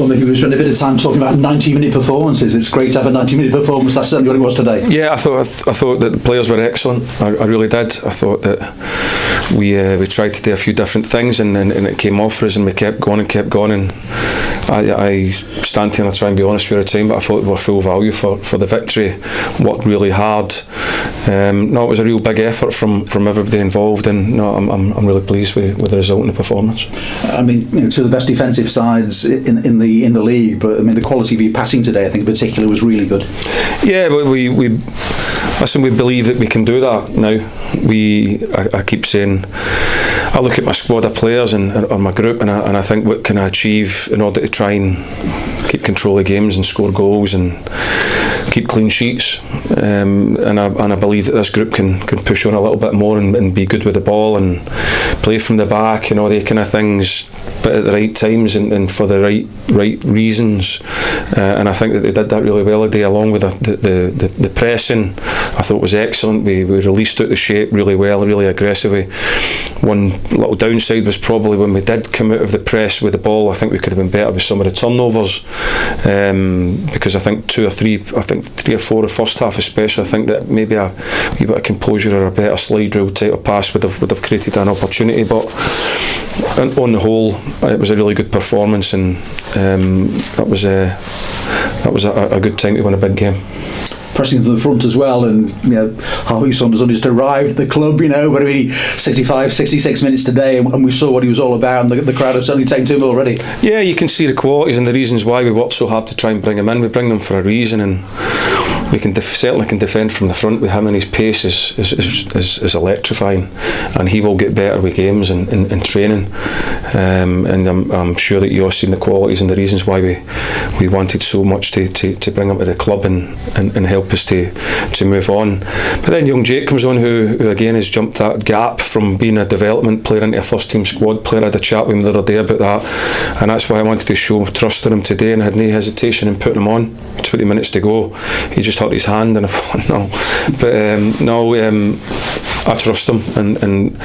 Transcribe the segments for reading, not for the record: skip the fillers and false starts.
Well, Micky, we spent a bit of time talking about 90-minute performances. It's great to have a 90-minute performance. That's certainly what it was today. Yeah, I thought that the players were excellent. I really did. I thought that we tried to do a few different things, and it came off for us, and we kept going. And I stand here and I try and be honest with the team, but I thought we were full value for the victory. Worked really hard. No, it was a real big effort from everybody involved, and no, I'm really pleased with the result and the performance. I mean, two of the best defensive sides in the league, but I mean the quality of your passing today, I think in particular, was really good. Yeah, but we believe that we can do that now. I keep saying, I look at my squad of players and my group, and I think what can I achieve in order to try and keep control of games and score goals and keep clean sheets, and I believe that this group can push on a little bit more and be good with the ball and play from the back, they kind of things, but at the right times and for the right reasons, and I think that they did that really well today, along with the pressing. I thought was excellent. We released out the shape really well, really aggressively. One little downside was probably when we did come out of the press with the ball, I think we could have been better with some of the turnovers, because I think three or four the first half especially, I think that maybe a wee bit of composure or a better slide drill type of pass would have created an opportunity, but on the whole it was a really good performance, and that was a good time to win a big game. Pressing to the front as well, and Harvey Saunders only just arrived at the club, but I mean 66 minutes today, and we saw what he was all about, and the crowd have certainly taken to him already. Yeah, you can see the qualities and the reasons why we worked so hard to try and bring him in. We bring them for a reason, and we certainly can defend from the front with him, and his pace is electrifying, and he will get better with games and training, and I'm sure that you've seen the qualities and the reasons why we wanted so much to bring him to the club and help us to move on. But then young Jake comes on, who again has jumped that gap from being a development player into a first team squad player. I had a chat with him the other day about that, and that's why I wanted to show trust in him today, and I had no hesitation in putting him on. 20 minutes to go, he just hurt his hand, and I thought no, but I trust him, and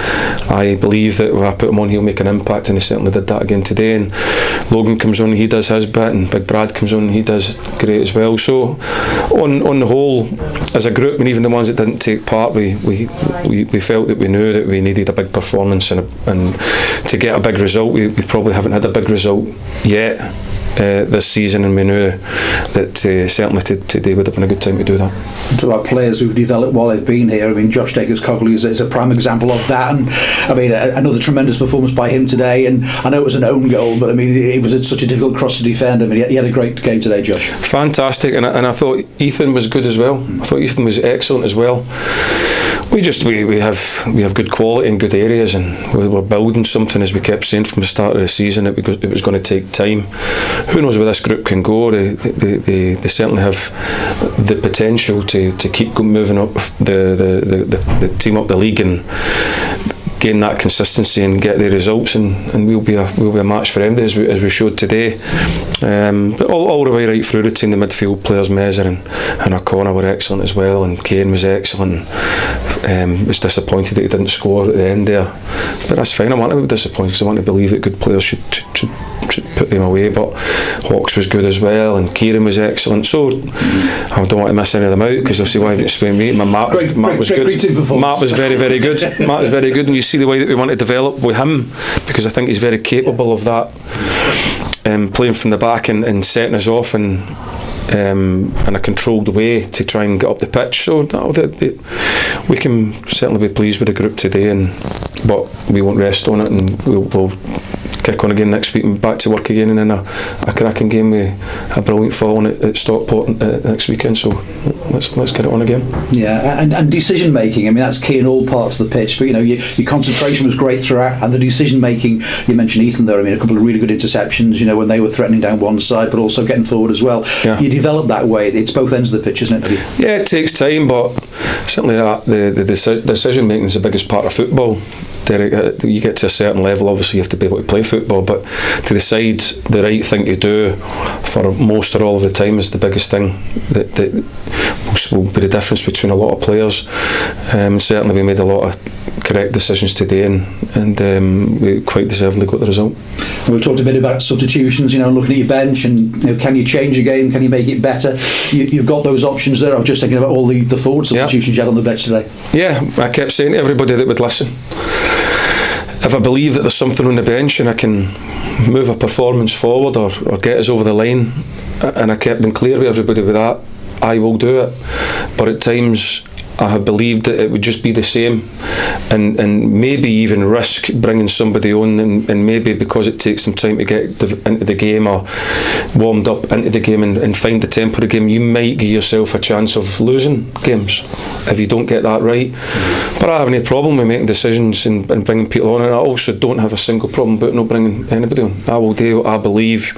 I believe that if I put him on, he'll make an impact, and he certainly did that again today. And Logan comes on, he does his bit, and Big Brad comes on, he does great as well. So on the whole, as a group, and even the ones that didn't take part, we felt that we knew that we needed a big performance, and to get a big result. We probably haven't had a big result yet this season, and we knew that certainly today would have been a good time to do that. Talk about players who've developed while they've been here. I mean, Josh Dacres-Cogley is a prime example of that, and I mean another tremendous performance by him today. And I know it was an own goal, but I mean it was such a difficult cross to defend. I mean he had a great game today, Josh. Fantastic, and I thought Ethan was good as well. I thought Ethan was excellent as well. We have good quality in good areas, and we're building something, as we kept saying from the start of the season. It was going to take time. Who knows where this group can go? They certainly have the potential to keep moving up the team up the league and gain that consistency and get the results, and we'll be a match for them as we showed today. But all the way right through the team, the midfield players, Mezzer and O'Connor were excellent as well, and Kane was excellent. Was disappointed that he didn't score at the end there, but that's fine. I want to be disappointed because I want to believe that good players should put them away. But Hawks was good as well, and Kieran was excellent. So I don't want to miss any of them out, because they'll say, why haven't you explained me? Matt was good. Matt was very, very good. Matt was very good, and you see the way that we want to develop with him, because I think he's very capable of that, playing from the back and setting us off in a controlled way to try and get up the pitch. So we can certainly be pleased with the group today, but we won't rest on it, and we'll kick on again next week and back to work again, and then a cracking game with a brilliant following at Stockport next weekend. So let's get it on again. Yeah, and decision making. I mean, that's key in all parts of the pitch. But your concentration was great throughout, and the decision making. You mentioned Ethan there. I mean, a couple of really good interceptions. When they were threatening down one side, but also getting forward as well. Yeah. You develop that way. It's both ends of the pitch, isn't it? Yeah, it takes time, but certainly the decision making is the biggest part of football. Derek. You get to a certain level, obviously you have to be able to play football, but to decide the right thing to do for most or all of the time is the biggest thing that will be the difference between a lot of players. Certainly we made a lot of correct decisions today, and we quite deservedly got the result. We've talked a bit about substitutions, looking at your bench, and can you change a game, can you make it better? You've got those options there. I was just thinking about all the forward substitutions you had on the bench today. Yeah, I kept saying to everybody that would listen, if I believe that there's something on the bench and I can move a performance forward or get us over the line, and I kept being clear with everybody with that, I will do it. But at times I have believed that it would just be the same, and maybe even risk bringing somebody on, and maybe because it takes some time to get into the game or warmed up into the game and find the tempo of the game, you might give yourself a chance of losing games if you don't get that right. But I have no problem with making decisions and bringing people on, and I also don't have a single problem about not bringing anybody on. I will do what I believe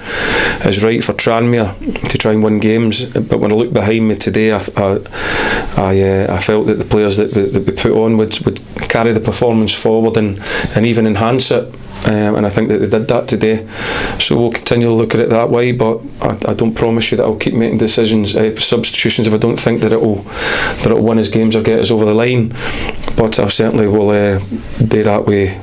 is right for Tranmere to try and win games. But when I look behind me today, I felt that the players that we put on would carry the performance forward and even enhance it, and I think that they did that today. So we'll continue to look at it that way, but I don't promise you that I'll keep making decisions, substitutions, if I don't think that it'll win us games or get us over the line. But I certainly will do that way.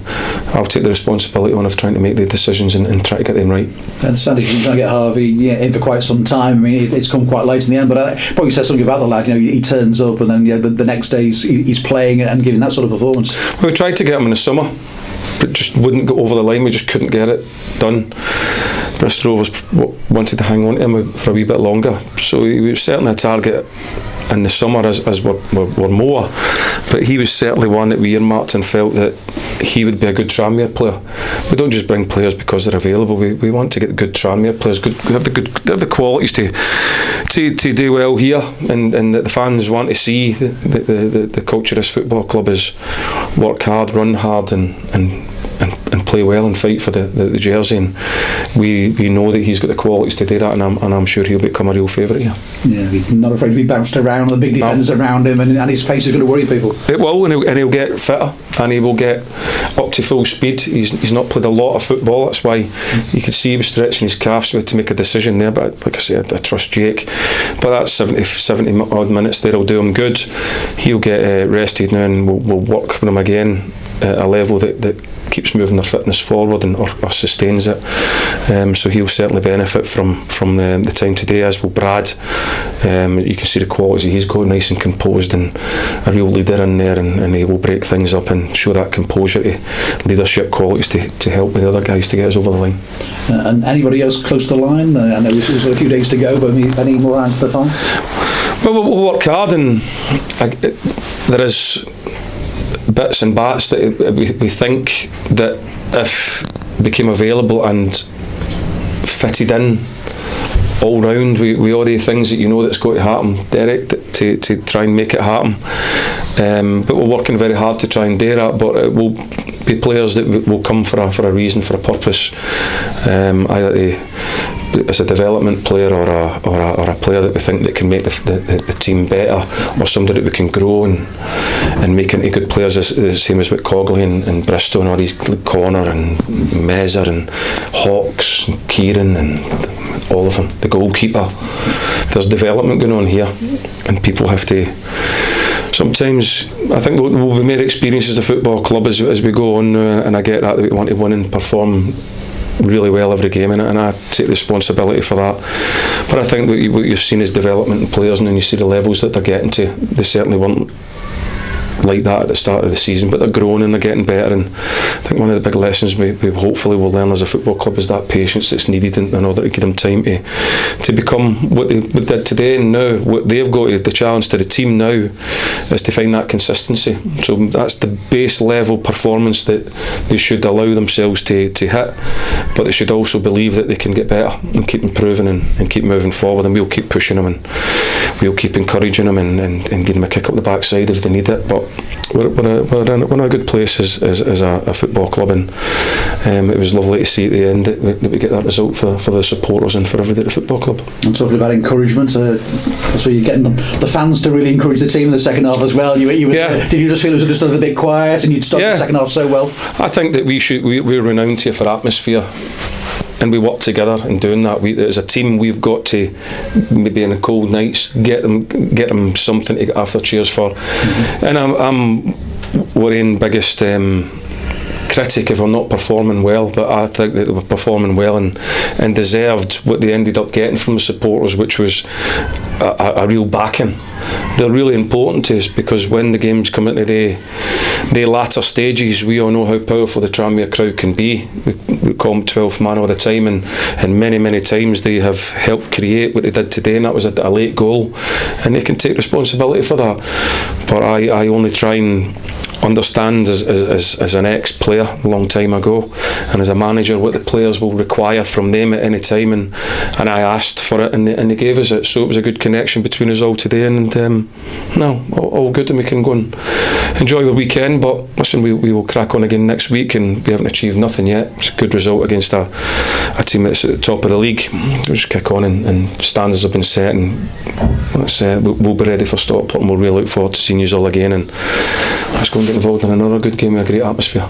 I'll take the responsibility on of trying to make the decisions and try to get them right. And Sandy, you've been trying to get Harvey in for quite some time. I mean, it's come quite late in the end, but I probably said something about the lad. He turns up, and then the next day he's playing and giving that sort of performance. We tried to get him in the summer, but just wouldn't go over the line. We just couldn't get it done. Bristol Rovers wanted to hang on to him for a wee bit longer, so he was certainly a target in the summer as were more, but he was certainly one that we earmarked and felt that he would be a good Tranmere player. We don't just bring players because they're available. We want to get good Tranmere players, have the qualities to do well here, and that the fans want to see the culture of this football club is work hard, run hard, and play well and fight for the jersey, and we know that he's got the qualities to do that, and I'm sure he'll become a real favourite here. Yeah, he's not afraid to be bounced around, the big defenders around him, and his pace is going to worry people. It will, and he'll get fitter, and he will get up to full speed. He's not played a lot of football, that's why you could see he was stretching his calves to make a decision there, but like I said, I trust Jake. But that 70 odd minutes there will do him good. He'll get rested now, and we'll work with him again at a level that keeps moving their fitness forward or sustains it. So he'll certainly benefit from the time today, as will Brad. You can see the qualities he's got, nice and composed, and a real leader in there, and he will break things up and show that composure to leadership qualities to help with the other guys to get us over the line. And anybody else close to the line? I know there's a few days to go, but any more hands to put on? Well, we'll work hard, and there is bits and bats that we think that if became available and fitted in all round, we all the things that that's got to happen, Derek, to try and make it happen. But we're working very hard to try and do that, but it will be players that will come for a reason, for a purpose, either as a development player or a player that we think that can make the team better, or somebody that we can grow and make into good players, the same as with Cogley and Bristol and all these, Connor and Mezzer and Hawks and Kieran and all of them, the goalkeeper. There's development going on here, and people have to. Sometimes I think we'll be more experienced as a football club as we go on, and I get that we want to win and perform really well every game, and I take responsibility for that. But I think what you've seen is development in players, and then you see the levels that they're getting to. They certainly weren't like that at the start of the season, but they're growing and they're getting better, and I think one of the big lessons we hopefully will learn as a football club is that patience that's needed in order to give them time to become what they did today. And now what they've got, the challenge to the team now is to find that consistency. So that's the base level performance that they should allow themselves to hit, but they should also believe that they can get better and keep improving and keep moving forward, and we'll keep pushing them, and we'll keep encouraging them and giving them a kick up the backside if they need it. But but we're in a good place as a football club, and it was lovely to see at the end that we get that result for the supporters and for everybody at the football club. And talking about encouragement, that's where you're getting the fans to really encourage the team in the second half as well. Did you just feel it was just a bit quiet and you'd started the second half so well? I think that we're renowned here for atmosphere, and we work together in doing that. As a team, we've got to, maybe in the cold nights, get them something to get off their cheers for. And I'm worrying biggest critic if we're not performing well, but I think that they were performing well and deserved what they ended up getting from the supporters, which was a real backing. They're really important to us, because when the games come into the latter stages, we all know how powerful the Tranmere crowd can be. We call them 12th man all the time, and many times they have helped create what they did today, and that was a late goal, and they can take responsibility for that. But I only try and understand as an ex-player a long time ago, and as a manager, what the players will require from them at any time, and I asked for it, and they gave us it. So it was a good connection between us all today, and all good, and we can go and enjoy the weekend. But listen, we will crack on again next week, and we haven't achieved nothing yet. It's a good result against a team that's at the top of the league. We'll just kick on, and standards have been set, and we'll be ready for Stockport, and we'll really look forward to seeing you all again, and let's go and get involved in another good game with a great atmosphere.